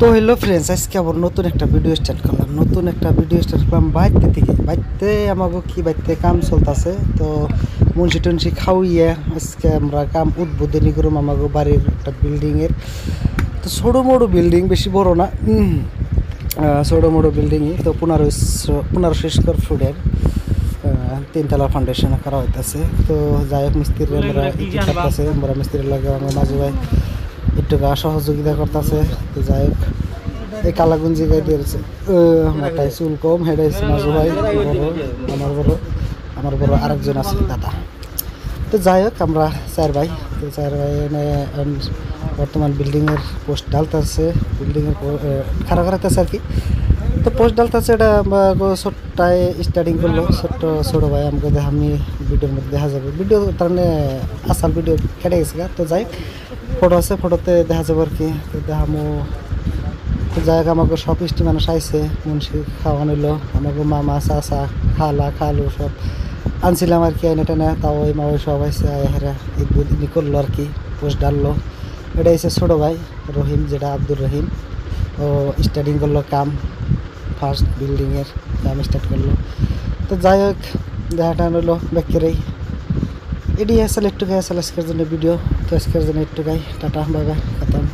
তো hello friends, আজকে আবার নতুন একটা ভিডিও স্টার্ট করলাম। বাইতে থেকে বাইতে আমাকে বাইতে কাম চলতেছে। তো মুন্সি টুন্সি খাওয়াইয়া আজকে আমরা কাম উদ্বোধনী করুম আমাকে বাড়ির একটা বিল্ডিংয়ের। তো ছোটো মোটো বিল্ডিং, বেশি বড় না, ছোটো মোটো বিল্ডিংই। তো 1500 স্কোয়ার ফুটের 3 তলা ফাউন্ডেশন করা হইতেছে। তো যাই হোক, মিস্ত্রিরা আমরা মিস্ত্রির লাগে আমার মাঝে ভাই একটু সহযোগিতা করতেছে। তো যাই হোক, এই কালাগুঞ্জি গাই দিয়েছে মাথায় চুল কম, হেডে মাজু ভাই বড়, আমার বড় আরেকজন আছে দাদা। তো যাই হোক, আমরা চার ভাই এনে বর্তমান বিল্ডিংয়ের পোস্ট ডালতেছে, বিল্ডিংয়ের খারাপ খারাপতেছে আর কি। তো পোস্ট ডালতেছে, এটা ছোট্টায় স্টার্টিং করলো ছোটো ভাই। আমাকে আমি ভিডিওর মধ্যে দেখা যাবে, ভিডিও তার মানে আসল ভিডিও কেটে গেছে। তো যাই হোক, ফটো আছে, ফটোতে দেখা যাবে আর কি। তো দেখামো। তো যাই হোক, আমাকে সব মিষ্টি মানুষ আইসে, মুন্সি খাওয়ান হইলো, আমাকে মামা চাচা খালু সব আনছিলাম আর কি, এনে টেনে। তাও ওই মা ওই সব আইসে হেরা ই করলো আর কি, পোস্ট ডাললো। এটা এসে ছোটো ভাই রহিম, যেটা আব্দুর রহিম, ও স্টার্টিং করলো কাম, ফার্স্ট বিল্ডিংয়ের কাম স্টার্ট করলো। তো যাই হোক, দেখাটা হলো ব্যাকেরেই এটি আসলে একটুখাই আসলে আজকের জন্য ভিডিও। তো আজকের জন্য একটুখাই টাটা, বাই বাই, খতম।